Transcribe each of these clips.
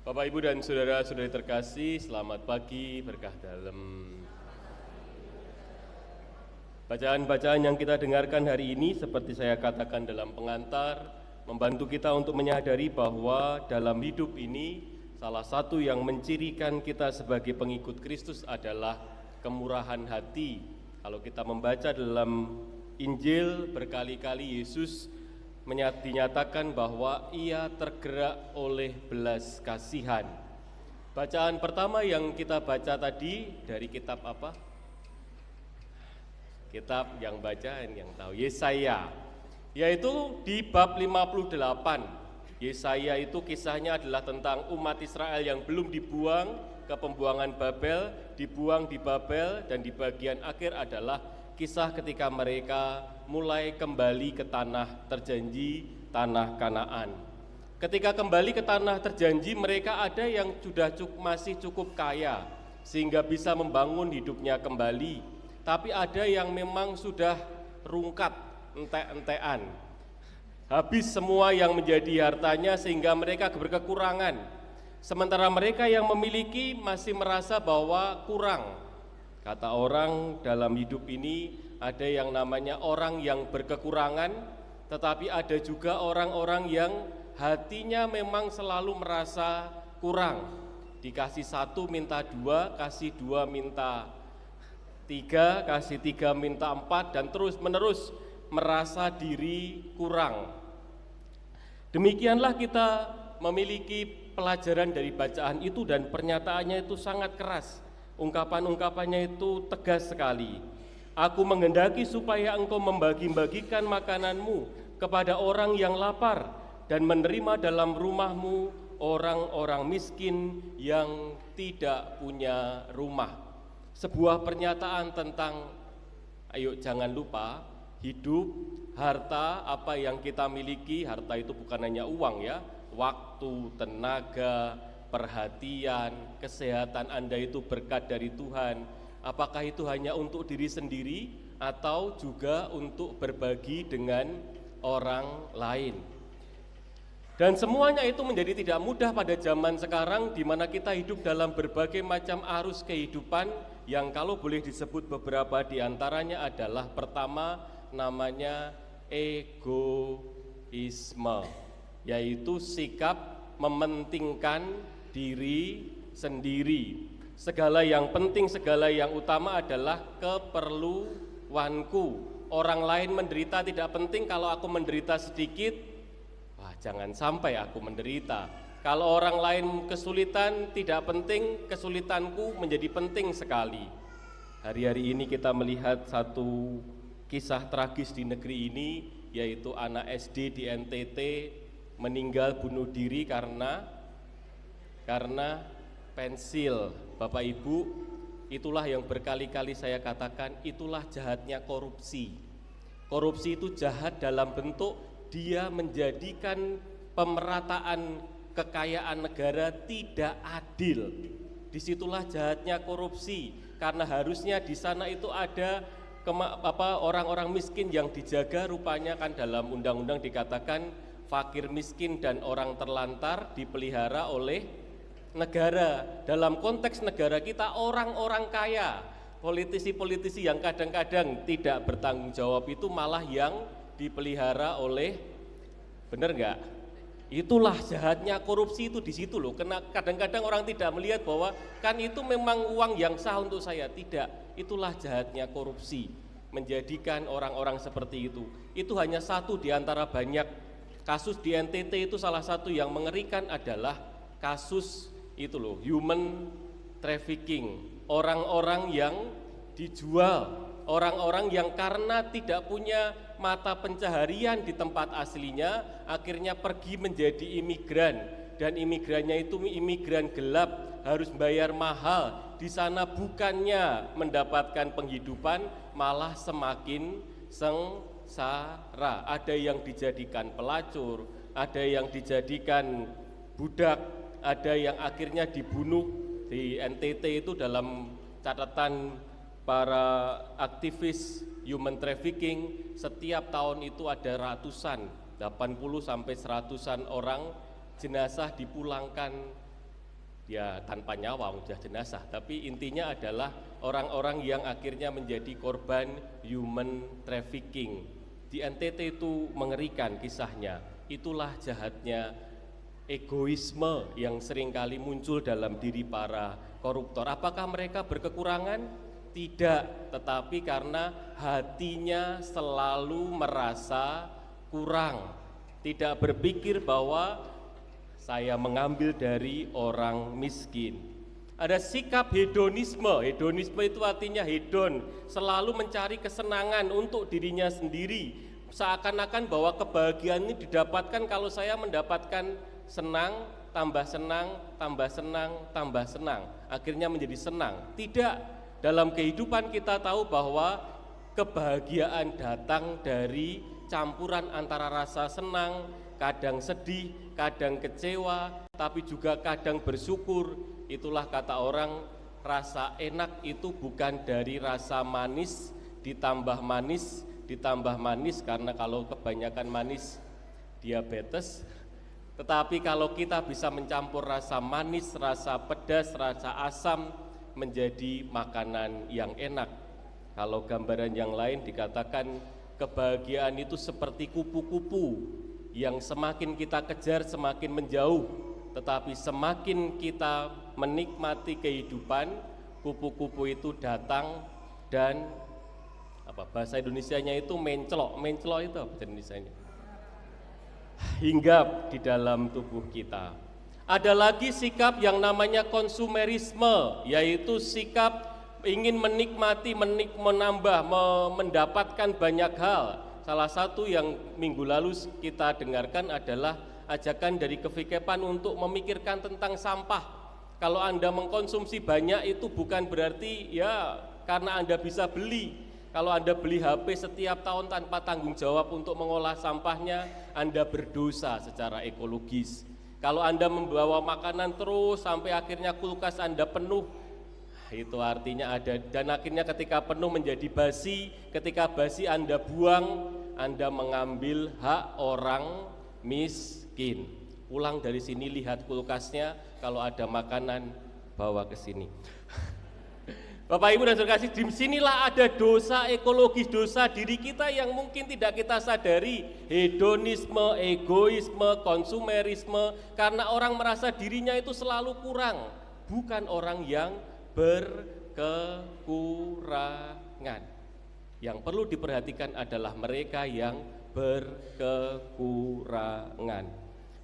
Bapak, Ibu, dan saudara-saudari terkasih, selamat pagi, berkah dalam. Bacaan-bacaan yang kita dengarkan hari ini, seperti saya katakan dalam pengantar, membantu kita untuk menyadari bahwa dalam hidup ini, salah satu yang mencirikan kita sebagai pengikut Kristus adalah kemurahan hati. Kalau kita membaca dalam Injil, berkali-kali Yesus dinyatakan bahwa ia tergerak oleh belas kasihan. Bacaan pertama yang kita baca tadi dari kitab apa? Kitab yang bacaan yang tahu, Yesaya, yaitu di bab 58. Yesaya itu kisahnya adalah tentang umat Israel yang belum dibuang ke pembuangan Babel, dibuang di Babel, dan di bagian akhir adalah kisah ketika mereka mulai kembali ke tanah terjanji, tanah Kanaan. Ketika kembali ke tanah terjanji, mereka ada yang sudah masih cukup kaya sehingga bisa membangun hidupnya kembali. Tapi ada yang memang sudah rungkat, entek-entekan. Habis semua yang menjadi hartanya sehingga mereka berkekurangan. Sementara mereka yang memiliki masih merasa bahwa kurang. Kata orang dalam hidup ini ada yang namanya orang yang berkekurangan, tetapi ada juga orang-orang yang hatinya memang selalu merasa kurang. Dikasih satu minta dua, kasih dua minta tiga, kasih tiga minta empat, dan terus menerus merasa diri kurang. Demikianlah kita memiliki pelajaran dari bacaan itu, dan pernyataannya itu sangat keras. Ungkapan-ungkapannya itu tegas sekali. Aku menghendaki supaya engkau membagi-bagikan makananmu kepada orang yang lapar dan menerima dalam rumahmu orang-orang miskin yang tidak punya rumah. Sebuah pernyataan tentang, ayo jangan lupa, hidup, harta, apa yang kita miliki, harta itu bukan hanya uang ya, waktu, tenaga, perhatian, kesehatan Anda itu berkat dari Tuhan. Apakah itu hanya untuk diri sendiri atau juga untuk berbagi dengan orang lain? Dan semuanya itu menjadi tidak mudah pada zaman sekarang, di mana kita hidup dalam berbagai macam arus kehidupan yang kalau boleh disebut beberapa di antaranya adalah pertama namanya egoisme, yaitu sikap mementingkan diri sendiri. Segala yang penting, segala yang utama adalah keperluanku. Orang lain menderita tidak penting, kalau aku menderita sedikit, wah jangan sampai aku menderita. Kalau orang lain kesulitan tidak penting, kesulitanku menjadi penting sekali. Hari-hari ini kita melihat satu kisah tragis di negeri ini, yaitu anak SD di NTT meninggal bunuh diri karena pensil. Bapak Ibu, itulah yang berkali-kali saya katakan, itulah jahatnya korupsi. Korupsi itu jahat dalam bentuk dia menjadikan pemerataan kekayaan negara tidak adil. Disitulah jahatnya korupsi, karena harusnya di sana itu ada orang-orang miskin yang dijaga. Rupanya kan dalam undang-undang dikatakan fakir miskin dan orang terlantar dipelihara oleh negara. Dalam konteks negara kita, orang-orang kaya, politisi-politisi yang kadang-kadang tidak bertanggung jawab itu malah yang dipelihara oleh, benar nggak? Itulah jahatnya korupsi itu di situ loh. Karena kadang-kadang orang tidak melihat bahwa kan itu memang uang yang sah untuk saya. Tidak, itulah jahatnya korupsi, menjadikan orang-orang seperti itu. Itu hanya satu di antara banyak kasus di NTT. Itu salah satu yang mengerikan adalah kasus itu loh, human trafficking, orang-orang yang dijual, orang-orang yang karena tidak punya mata pencaharian di tempat aslinya akhirnya pergi menjadi imigran, dan imigrannya itu imigran gelap, harus bayar mahal. Di sana bukannya mendapatkan penghidupan, malah semakin sengsara. Ada yang dijadikan pelacur, ada yang dijadikan budak, ada yang akhirnya dibunuh. Di NTT itu dalam catatan para aktivis human trafficking, setiap tahun itu ada ratusan, 80 sampai 100-an orang jenazah dipulangkan ya tanpa nyawa, sudah jenazah, tapi intinya adalah orang-orang yang akhirnya menjadi korban human trafficking. Di NTT itu mengerikan kisahnya. Itulah jahatnya egoisme yang seringkali muncul dalam diri para koruptor. Apakah mereka berkekurangan? Tidak, tetapi karena hatinya selalu merasa kurang, tidak berpikir bahwa saya mengambil dari orang miskin. Ada sikap hedonisme. Hedonisme itu artinya hedon, selalu mencari kesenangan untuk dirinya sendiri. Seakan-akan bahwa kebahagiaan ini didapatkan kalau saya mendapatkan senang, tambah senang, tambah senang, tambah senang. Akhirnya menjadi senang. Tidak, dalam kehidupan kita tahu bahwa kebahagiaan datang dari campuran antara rasa senang, kadang sedih, kadang kecewa, tapi juga kadang bersyukur. Itulah kata orang, rasa enak itu bukan dari rasa manis ditambah manis ditambah manis, karena kalau kebanyakan manis diabetes. Tetapi kalau kita bisa mencampur rasa manis, rasa pedas, rasa asam menjadi makanan yang enak. Kalau gambaran yang lain dikatakan kebahagiaan itu seperti kupu-kupu yang semakin kita kejar semakin menjauh, tetapi semakin kita menikmati kehidupan, kupu-kupu itu datang dan bahasa Indonesianya itu mencelok itu apa bahasa Indonesianya? Hinggap di dalam tubuh kita. Ada lagi sikap yang namanya konsumerisme, yaitu sikap ingin menikmati, mendapatkan banyak hal. Salah satu yang minggu lalu kita dengarkan adalah ajakan dari Kevikepan untuk memikirkan tentang sampah. Kalau Anda mengkonsumsi banyak itu bukan berarti ya karena Anda bisa beli. Kalau Anda beli HP setiap tahun tanpa tanggung jawab untuk mengolah sampahnya, Anda berdosa secara ekologis. Kalau Anda membawa makanan terus sampai akhirnya kulkas Anda penuh, itu artinya ada, dan akhirnya ketika penuh menjadi basi, ketika basi Anda buang, Anda mengambil hak orang miskin. Pulang dari sini lihat kulkasnya, kalau ada makanan bawa ke sini. Bapak Ibu dan Saudara kasih, di sinilah ada dosa ekologis, dosa diri kita yang mungkin tidak kita sadari. Hedonisme, egoisme, konsumerisme, karena orang merasa dirinya itu selalu kurang, bukan orang yang berkekurangan. Yang perlu diperhatikan adalah mereka yang berkekurangan.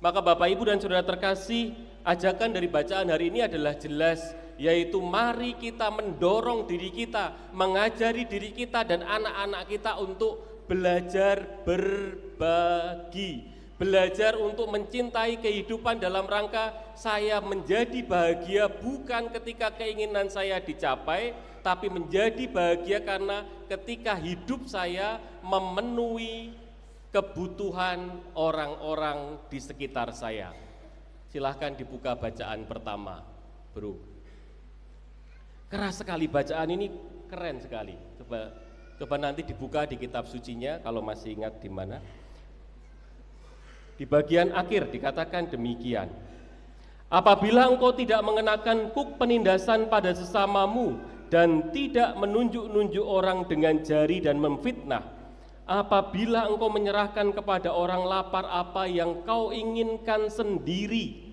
Maka Bapak Ibu dan Saudara terkasih, ajakan dari bacaan hari ini adalah jelas, yaitu mari kita mendorong diri kita, mengajari diri kita dan anak-anak kita untuk belajar berbagi, belajar untuk mencintai kehidupan dalam rangka saya menjadi bahagia bukan ketika keinginan saya dicapai, tapi menjadi bahagia karena ketika hidup saya memenuhi kebutuhan orang-orang di sekitar saya. Silahkan dibuka bacaan pertama, Bro. Keras sekali bacaan ini, keren sekali. Coba nanti dibuka di kitab sucinya kalau masih ingat di mana. Di bagian akhir dikatakan demikian. Apabila engkau tidak mengenakan kuk penindasan pada sesamamu dan tidak menunjuk-nunjuk orang dengan jari dan memfitnah, apabila engkau menyerahkan kepada orang lapar apa yang kau inginkan sendiri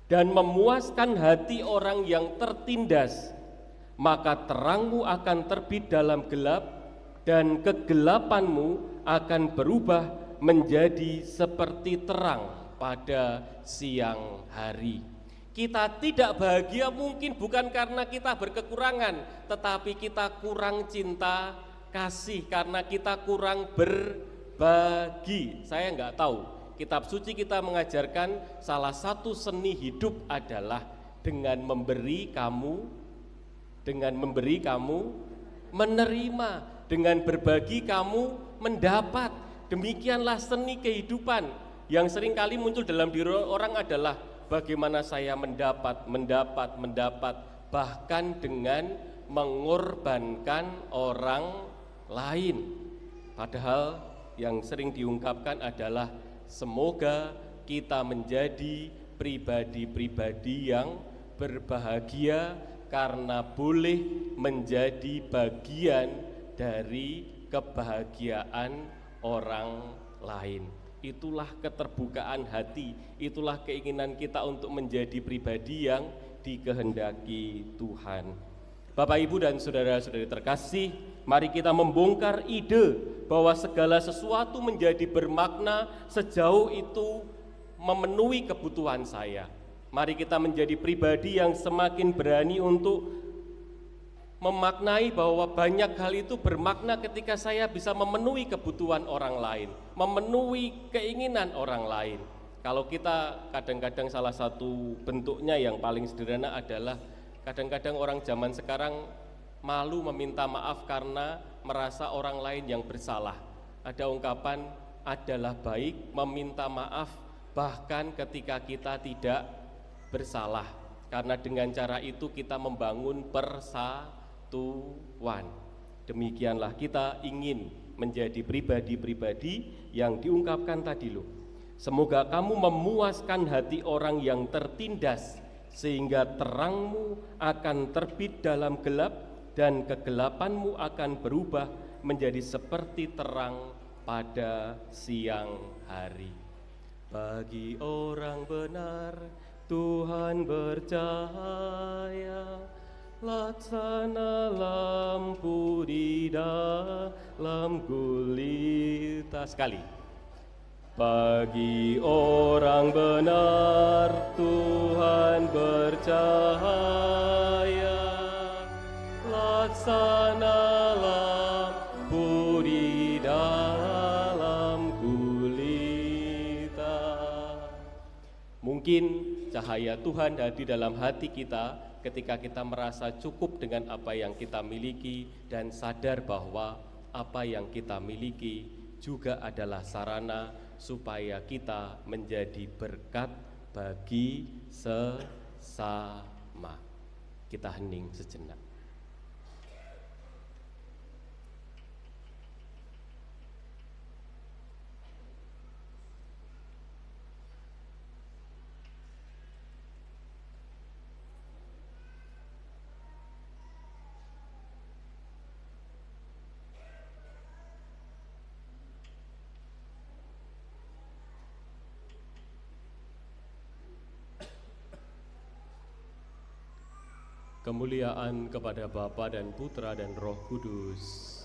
dan memuaskan hati orang yang tertindas, maka terangmu akan terbit dalam gelap dan kegelapanmu akan berubah menjadi seperti terang pada siang hari. Kita tidak bahagia mungkin bukan karena kita berkekurangan, tetapi kita kurang cinta kasih karena kita kurang berbagi. Saya enggak tahu. Kitab suci kita mengajarkan salah satu seni hidup adalah dengan memberi kamu menerima, dengan berbagi kamu mendapat. Demikianlah seni kehidupan yang seringkali muncul dalam diri orang adalah bagaimana saya mendapat, bahkan dengan mengorbankan orang lain. Padahal yang sering diungkapkan adalah semoga kita menjadi pribadi-pribadi yang berbahagia karena boleh menjadi bagian dari kebahagiaan orang lain. Itulah keterbukaan hati, itulah keinginan kita untuk menjadi pribadi yang dikehendaki Tuhan. Bapak, Ibu, dan saudara-saudari terkasih, mari kita membongkar ide bahwa segala sesuatu menjadi bermakna sejauh itu memenuhi kebutuhan saya. Mari kita menjadi pribadi yang semakin berani untuk memaknai bahwa banyak hal itu bermakna ketika saya bisa memenuhi kebutuhan orang lain, memenuhi keinginan orang lain. Kalau kita kadang-kadang salah satu bentuknya yang paling sederhana adalah kadang-kadang orang zaman sekarang malu meminta maaf karena merasa orang lain yang bersalah. Ada ungkapan, adalah baik meminta maaf bahkan ketika kita tidak bersalah, karena dengan cara itu kita membangun persatuan. Demikianlah kita ingin menjadi pribadi-pribadi yang diungkapkan tadi loh. Semoga kamu memuaskan hati orang yang tertindas, sehingga terangmu akan terbit dalam gelap dan kegelapanmu akan berubah menjadi seperti terang pada siang hari. Bagi orang benar Tuhan bercahaya, laksana lampu di dalam gulita. Sekali. Bagi orang benar Tuhan bercahaya, laksana lampu di dalam gulita. Mungkin cahaya Tuhan ada di dalam hati kita ketika kita merasa cukup dengan apa yang kita miliki dan sadar bahwa apa yang kita miliki juga adalah sarana supaya kita menjadi berkat bagi sesama. Kita hening sejenak. Kemuliaan kepada Bapa dan Putra dan Roh Kudus.